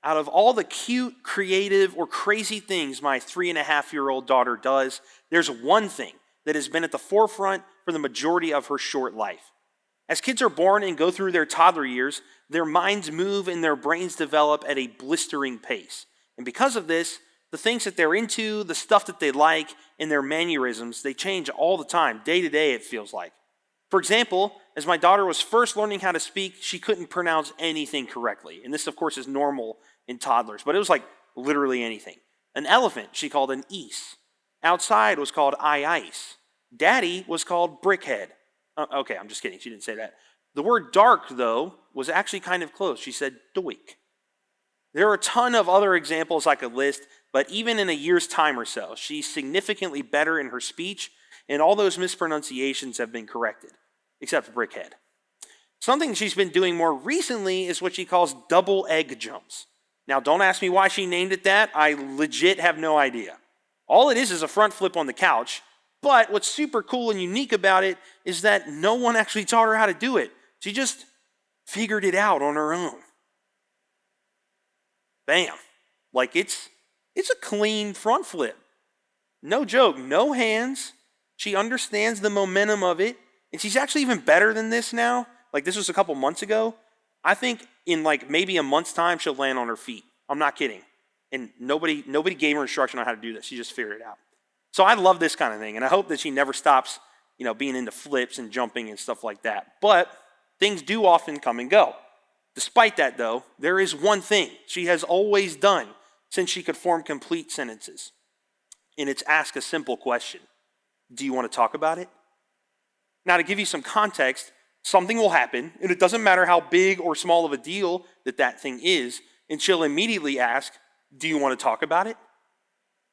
out of all the cute, creative, or crazy things my 3.5-year-old daughter does, there's one thing that has been at the forefront for the majority of her short life. As kids are born and go through their toddler years, their minds move and their brains develop at a blistering pace. And because of this, the things that they're into, the stuff that they like, and their mannerisms, they change all the time, day to day it feels like. For example, as my daughter was first learning how to speak, she couldn't pronounce anything correctly. And this, of course, is normal in toddlers, but it was like literally anything. An elephant she called an ease. Outside was called ice. Daddy was called brickhead. Okay, I'm just kidding. She didn't say that. The word dark, though, was actually kind of close. She said doik. There are a ton of other examples I could list, but even in a year's time or so, she's significantly better in her speech, and all those mispronunciations have been corrected, except for brickhead. Something she's been doing more recently is what she calls double egg jumps. Now, don't ask me why she named it that. I legit have no idea. All it is a front flip on the couch, but what's super cool and unique about it is that no one actually taught her how to do it. She just figured it out on her own. Bam. Like it's a clean front flip. No joke, no hands. She understands the momentum of it, and she's actually even better than this now. Like this was a couple months ago. I think in like maybe a month's time, she'll land on her feet. I'm not kidding. And nobody gave her instruction on how to do this. She just figured it out. So I love this kind of thing, and I hope that she never stops, being into flips and jumping and stuff like that. But things do often come and go. Despite that, though, there is one thing she has always done since she could form complete sentences, and it's ask a simple question. Do you want to talk about it? Now, to give you some context, something will happen, and it doesn't matter how big or small of a deal that thing is, and she'll immediately ask, do you want to talk about it?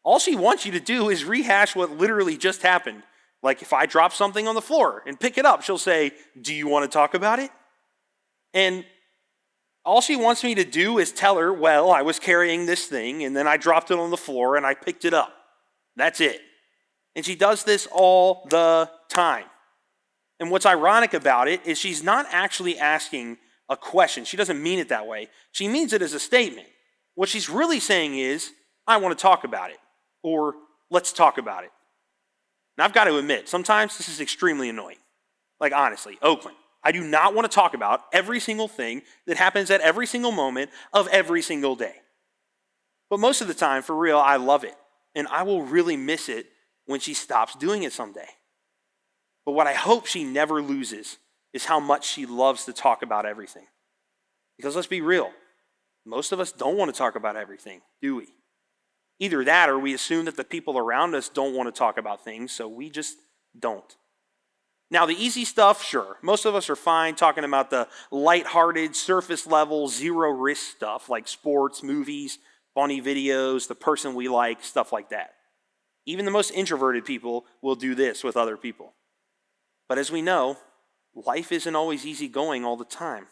All she wants you to do is rehash what literally just happened. Like if I drop something on the floor and pick it up, she'll say, do you want to talk about it? And all she wants me to do is tell her, well, I was carrying this thing, and then I dropped it on the floor, and I picked it up. That's it. And she does this all the time. And what's ironic about it is she's not actually asking a question. She doesn't mean it that way. She means it as a statement. What she's really saying is, I want to talk about it, or let's talk about it. Now, I've got to admit, sometimes this is extremely annoying. Like, honestly, Oakland, I do not want to talk about every single thing that happens at every single moment of every single day. But most of the time, for real, I love it. And I will really miss it when she stops doing it someday. But what I hope she never loses is how much she loves to talk about everything. Because let's be real, most of us don't want to talk about everything, do we? Either that or we assume that the people around us don't want to talk about things, so we just don't. Now, the easy stuff, sure. Most of us are fine talking about the lighthearted, surface level, zero risk stuff like sports, movies, funny videos, the person we like, stuff like that. Even the most introverted people will do this with other people. But as we know, life isn't always easygoing all the time.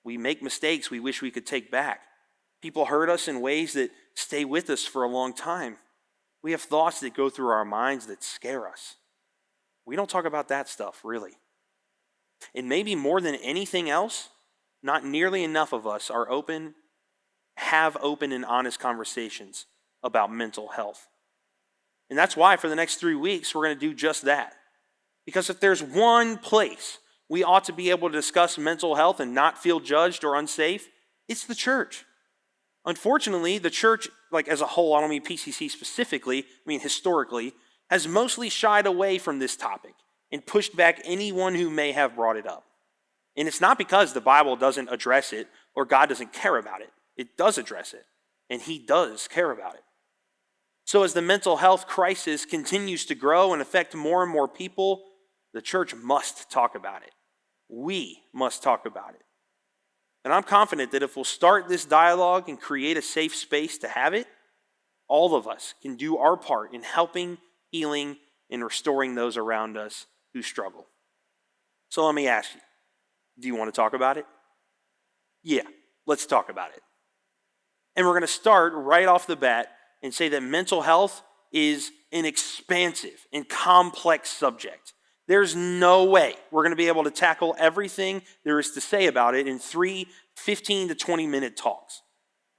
We make mistakes we wish we could take back. People hurt us in ways that stay with us for a long time. We have thoughts that go through our minds that scare us. We don't talk about that stuff, really. And maybe more than anything else, not nearly enough of us have open and honest conversations about mental health. And that's why for the next 3 weeks, we're going to do just that. Because if there's one place we ought to be able to discuss mental health and not feel judged or unsafe, it's the church. Unfortunately, the church, like as a whole, I don't mean PCC specifically, I mean historically, has mostly shied away from this topic and pushed back anyone who may have brought it up. And it's not because the Bible doesn't address it or God doesn't care about it. It does address it, and He does care about it. So as the mental health crisis continues to grow and affect more and more people, the church must talk about it. We must talk about it. And I'm confident that if we'll start this dialogue and create a safe space to have it, all of us can do our part in helping, healing, and restoring those around us who struggle. So let me ask you, do you want to talk about it? Yeah, let's talk about it. And we're going to start right off the bat and say that mental health is an expansive and complex subject. There's no way we're going to be able to tackle everything there is to say about it in 3 15 to 20-minute talks.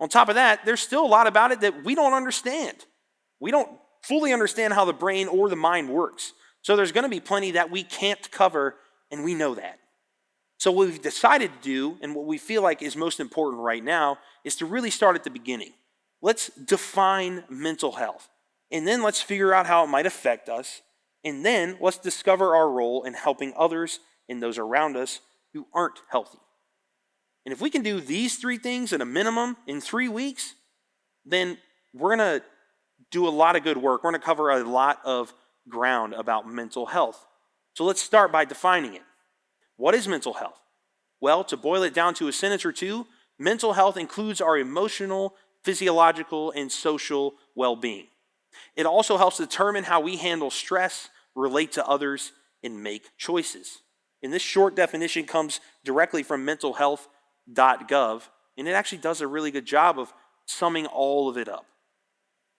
On top of that, there's still a lot about it that we don't understand. We don't fully understand how the brain or the mind works. So there's going to be plenty that we can't cover, and we know that. So what we've decided to do, and what we feel like is most important right now, is to really start at the beginning. Let's define mental health, and then let's figure out how it might affect us, and then let's discover our role in helping others and those around us who aren't healthy. And if we can do these three things at a minimum in 3 weeks, then we're going to do a lot of good work. We're going to cover a lot of ground about mental health. So let's start by defining it. What is mental health? Well, to boil it down to a sentence or two, mental health includes our emotional, physiological, and social well-being. It also helps determine how we handle stress, relate to others, and make choices. And this short definition comes directly from mentalhealth.gov, and it actually does a really good job of summing all of it up.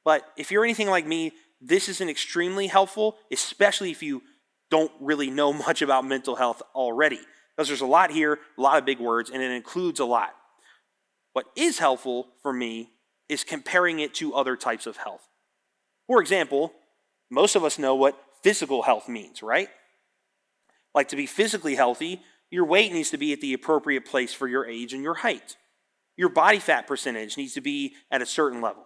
But if you're anything like me, this isn't extremely helpful, especially if you don't really know much about mental health already, because there's a lot here, a lot of big words, and it includes a lot. What is helpful for me is comparing it to other types of health. For example, most of us know what physical health means, right? Like, to be physically healthy, your weight needs to be at the appropriate place for your age and your height. Your body fat percentage needs to be at a certain level.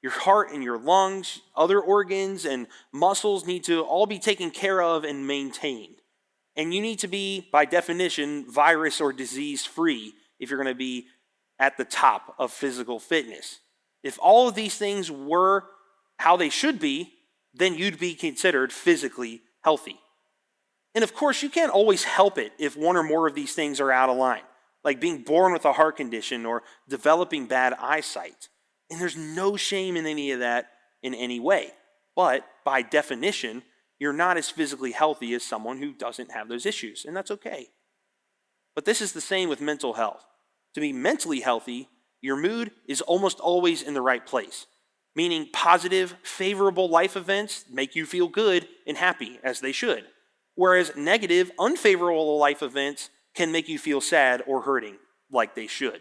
Your heart and your lungs, other organs and muscles need to all be taken care of and maintained. And you need to be, by definition, virus or disease free if you're going to be at the top of physical fitness. If all of these things were how they should be, then you'd be considered physically healthy. And of course, you can't always help it if one or more of these things are out of line, like being born with a heart condition or developing bad eyesight. And there's no shame in any of that in any way. But by definition, you're not as physically healthy as someone who doesn't have those issues, and that's okay. But this is the same with mental health. To be mentally healthy, your mood is almost always in the right place, meaning positive, favorable life events make you feel good and happy, as they should, whereas negative, unfavorable life events can make you feel sad or hurting, like they should.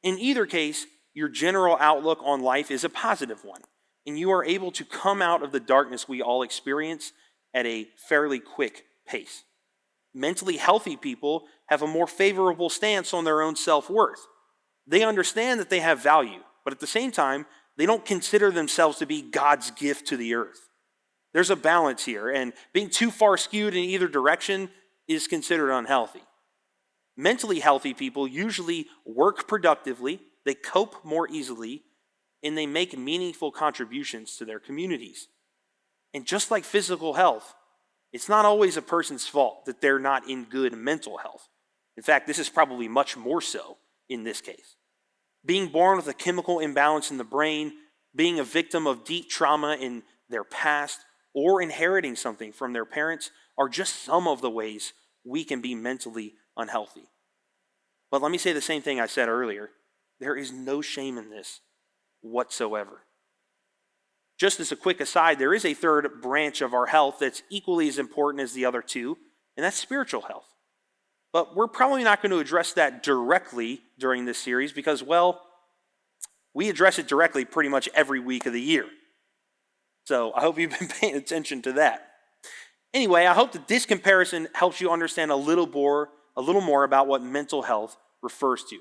In either case, your general outlook on life is a positive one, and you are able to come out of the darkness we all experience at a fairly quick pace. Mentally healthy people have a more favorable stance on their own self-worth. They understand that they have value, but at the same time, they don't consider themselves to be God's gift to the earth. There's a balance here, and being too far skewed in either direction is considered unhealthy. Mentally healthy people usually work productively, they cope more easily, and they make meaningful contributions to their communities. And just like physical health, it's not always a person's fault that they're not in good mental health. In fact, this is probably much more so in this case. Being born with a chemical imbalance in the brain, being a victim of deep trauma in their past, or inheriting something from their parents are just some of the ways we can be mentally unhealthy. But let me say the same thing I said earlier. There is no shame in this whatsoever. Just as a quick aside, there is a third branch of our health that's equally as important as the other two, and that's spiritual health. But we're probably not going to address that directly during this series because, well, we address it directly pretty much every week of the year. So I hope you've been paying attention to that. Anyway, I hope that this comparison helps you understand a little more about what mental health refers to.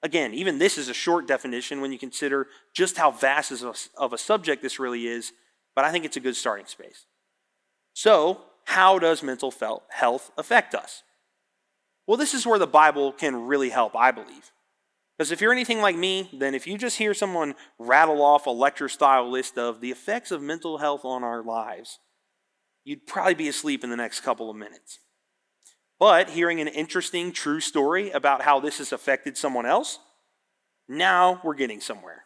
Again, even this is a short definition when you consider just how vast of a subject this really is, but I think it's a good starting space. So, how does mental health affect us? Well, this is where the Bible can really help, I believe. Because if you're anything like me, then if you just hear someone rattle off a lecture-style list of the effects of mental health on our lives, you'd probably be asleep in the next couple of minutes. But hearing an interesting, true story about how this has affected someone else, now we're getting somewhere.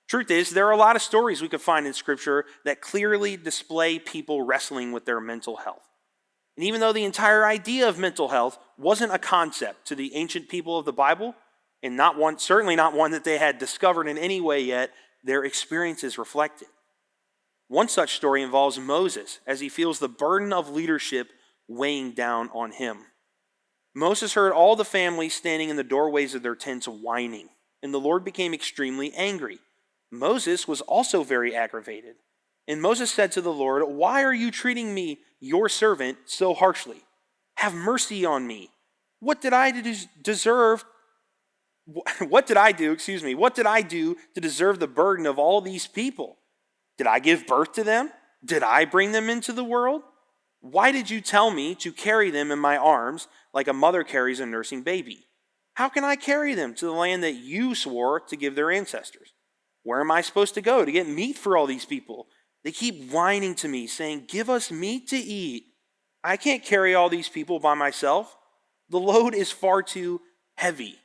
Truth is, there are a lot of stories we could find in Scripture that clearly display people wrestling with their mental health. And even though the entire idea of mental health wasn't a concept to the ancient people of the Bible, and certainly not one that they had discovered in any way yet, their experiences reflect it. One such story involves Moses as he feels the burden of leadership weighing down on him. Moses heard all the families standing in the doorways of their tents whining, and the Lord became extremely angry. Moses was also very aggravated. And Moses said to the Lord, "Why are you treating me, your servant, so harshly? Have mercy on me. What did I deserve? What did I do, What did I do to deserve the burden of all these people? Did I give birth to them? Did I bring them into the world? Why did you tell me to carry them in my arms like a mother carries a nursing baby? How can I carry them to the land that you swore to give their ancestors? Where am I supposed to go to get meat for all these people? They keep whining to me, saying, 'Give us meat to eat.' I can't carry all these people by myself. The load is far too heavy."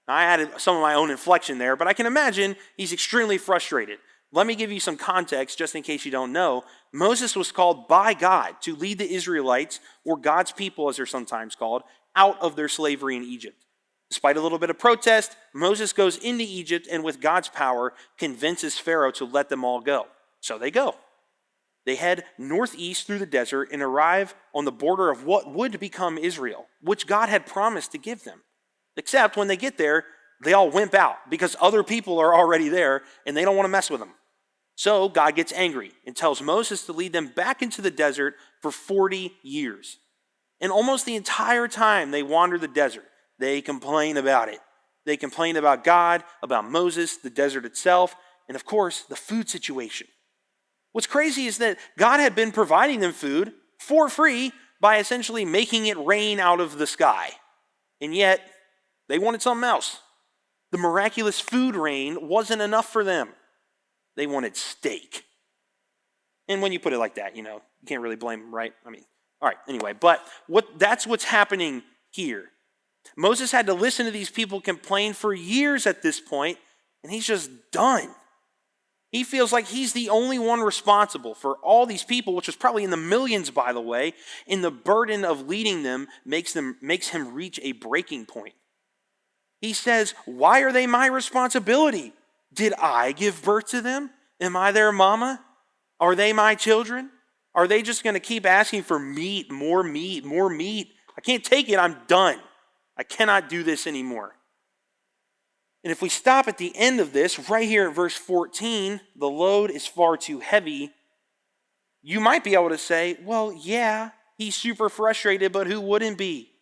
I added some of my own inflection there, but I can imagine he's extremely frustrated. Let me give you some context just in case you don't know. Moses was called by God to lead the Israelites, or God's people as they're sometimes called, out of their slavery in Egypt. Despite a little bit of protest, Moses goes into Egypt and with God's power convinces Pharaoh to let them all go. So they go. They head northeast through the desert and arrive on the border of what would become Israel, which God had promised to give them. Except when they get there, they all wimp out because other people are already there and they don't want to mess with them. So God gets angry and tells Moses to lead them back into the desert for 40 years. And almost the entire time they wander the desert, they complain about it. They complain about God, about Moses, the desert itself, and of course, the food situation. What's crazy is that God had been providing them food for free by essentially making it rain out of the sky. And yet, they wanted something else. The miraculous food rain wasn't enough for them. They wanted steak. And when you put it like that, you can't really blame them, right? All right, anyway, but that's what's happening here. Moses had to listen to these people complain for years at this point, and he's just done. He feels like he's the only one responsible for all these people, which was probably in the millions, by the way, and the burden of leading them makes him reach a breaking point. He says, "Why are they my responsibility? Did I give birth to them? Am I their mama? Are they my children? Are they just going to keep asking for meat, more meat, more meat? I can't take it. I'm done. I cannot do this anymore." And if we stop at the end of this, right here at verse 14, the load is far too heavy, you might be able to say, well, yeah, he's super frustrated, but who wouldn't be?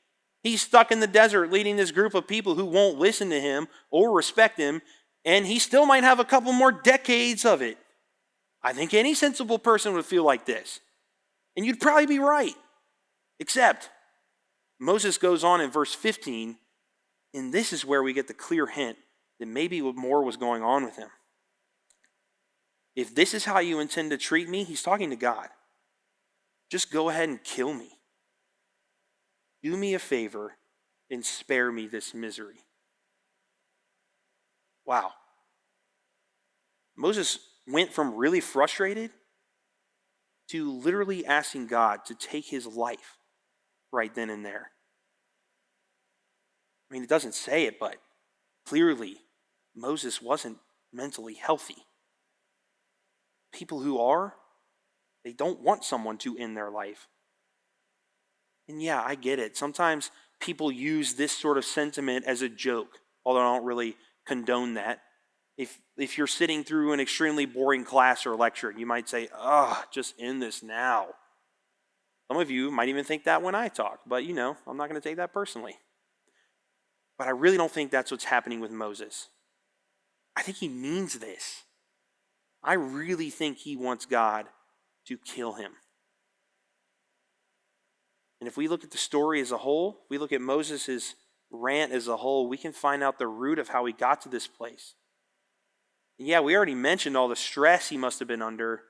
He's stuck in the desert leading this group of people who won't listen to him or respect him, and he still might have a couple more decades of it. I think any sensible person would feel like this. And you'd probably be right. Except, Moses goes on in verse 15, and this is where we get the clear hint that maybe more was going on with him. If this is how you intend to treat me, he's talking to God, just go ahead and kill me. Do me a favor and spare me this misery. Wow. Moses went from really frustrated to literally asking God to take his life right then and there. It doesn't say it, but clearly Moses wasn't mentally healthy. People who are, they don't want someone to end their life. And yeah, I get it. Sometimes people use this sort of sentiment as a joke, although I don't really condone that. If you're sitting through an extremely boring class or lecture, you might say, just end this now. Some of you might even think that when I talk, but I'm not going to take that personally. But I really don't think that's what's happening with Moses. I think he means this. I really think he wants God to kill him. And if we look at the story as a whole, we look at Moses' rant as a whole, we can find out the root of how he got to this place. And yeah, we already mentioned all the stress he must have been under,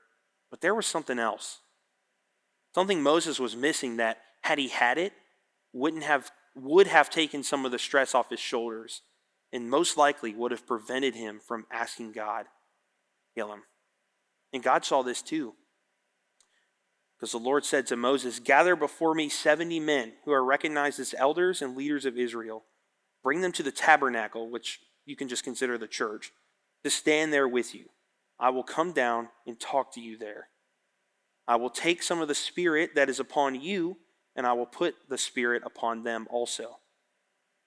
but there was something else. Something Moses was missing that, had he had it, would have taken some of the stress off his shoulders, and most likely would have prevented him from asking God to kill him. And God saw this too. Because the Lord said to Moses, "Gather before me 70 men who are recognized as elders and leaders of Israel. Bring them to the tabernacle," which you can just consider the church, "to stand there with you. I will come down and talk to you there. I will take some of the spirit that is upon you, and I will put the spirit upon them also.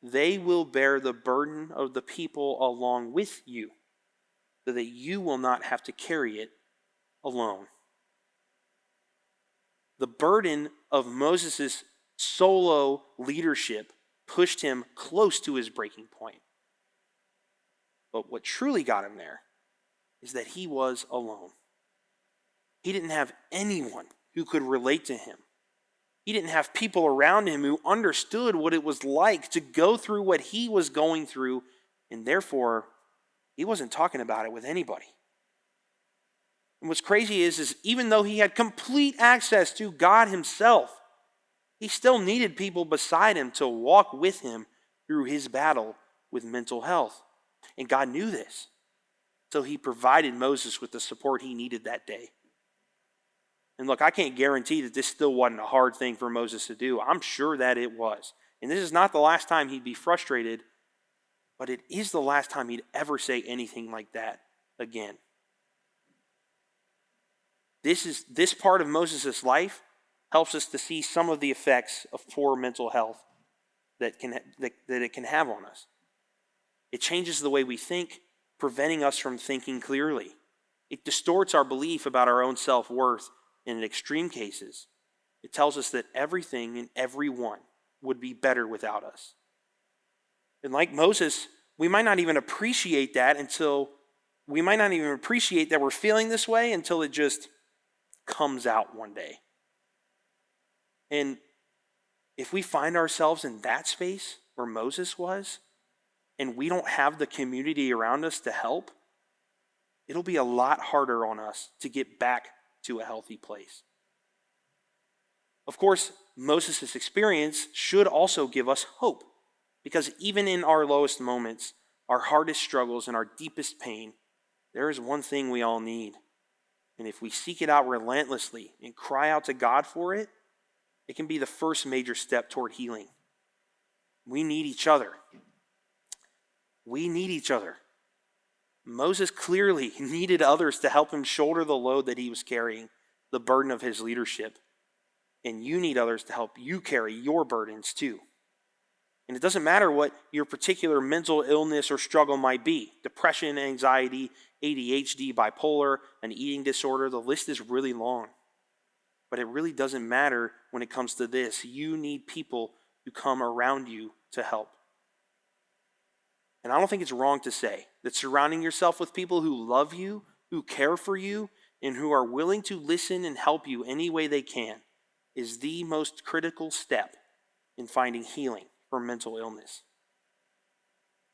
they will bear the burden of the people along with you, so that you will not have to carry it alone. The burden of Moses' solo leadership pushed him close to his breaking point. But what truly got him there is that he was alone. He didn't have anyone who could relate to him. He didn't have people around him who understood what it was like to go through what he was going through, and therefore, he wasn't talking about it with anybody. And what's crazy is even though he had complete access to God himself, he still needed people beside him to walk with him through his battle with mental health. And God knew this. So he provided Moses with the support he needed that day. And look, I can't guarantee that this still wasn't a hard thing for Moses to do. I'm sure that it was. And this is not the last time he'd be frustrated, but it is the last time he'd ever say anything like that again. This part of Moses' life helps us to see some of the effects of poor mental health that it can have on us. It changes the way we think, preventing us from thinking clearly. It distorts our belief about our own self-worth, and in extreme cases, it tells us that everything and everyone would be better without us. And like Moses, we might not even appreciate that we're feeling this way until it just comes out one day. And if we find ourselves in that space where Moses was, and we don't have the community around us to help, it'll be a lot harder on us to get back to a healthy place. Of course, Moses' experience should also give us hope, because even in our lowest moments, our hardest struggles, and our deepest pain, there is one thing we all need. And if we seek it out relentlessly and cry out to God for it, it can be the first major step toward healing. We need each other. We need each other. Moses clearly needed others to help him shoulder the load that he was carrying, the burden of his leadership. And you need others to help you carry your burdens too. And it doesn't matter what your particular mental illness or struggle might be. Depression, anxiety, ADHD, bipolar, an eating disorder, the list is really long. But it really doesn't matter when it comes to this. You need people who come around you to help. And I don't think it's wrong to say that surrounding yourself with people who love you, who care for you, and who are willing to listen and help you any way they can is the most critical step in finding healing for mental illness.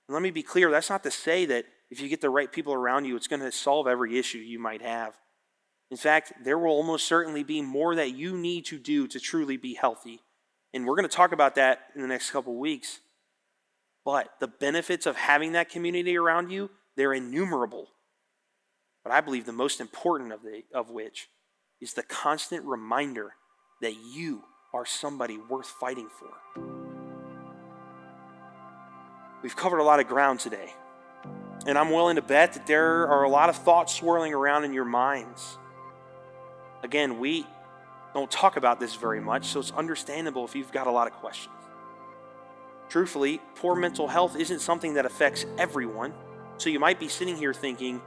And let me be clear, that's not to say that if you get the right people around you, it's going to solve every issue you might have. In fact, there will almost certainly be more that you need to do to truly be healthy. And we're going to talk about that in the next couple weeks. But the benefits of having that community around you, they're innumerable. But I believe the most important of which is the constant reminder that you are somebody worth fighting for. We've covered a lot of ground today. And I'm willing to bet that there are a lot of thoughts swirling around in your minds. Again, we don't talk about this very much, so it's understandable if you've got a lot of questions. Truthfully, poor mental health isn't something that affects everyone. So you might be sitting here thinking,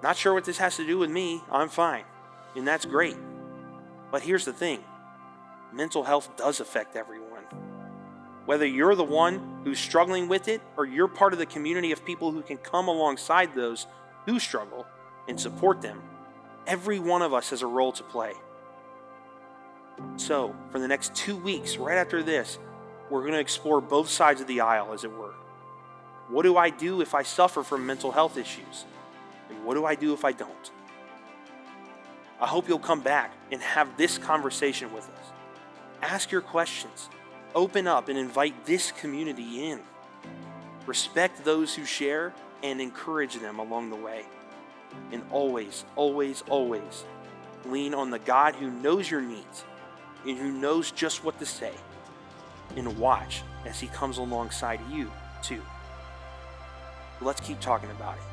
not sure what this has to do with me, I'm fine. And that's great. But here's the thing, mental health does affect everyone. Whether you're the one who's struggling with it or you're part of the community of people who can come alongside those who struggle and support them, every one of us has a role to play. So, for the next 2 weeks, right after this, we're going to explore both sides of the aisle, as it were. What do I do if I suffer from mental health issues? And what do I do if I don't? I hope you'll come back and have this conversation with us. Ask your questions. Open up and invite this community in. Respect those who share and encourage them along the way. And always, always, always lean on the God who knows your needs and who knows just what to say. And watch as he comes alongside you too. Let's keep talking about it.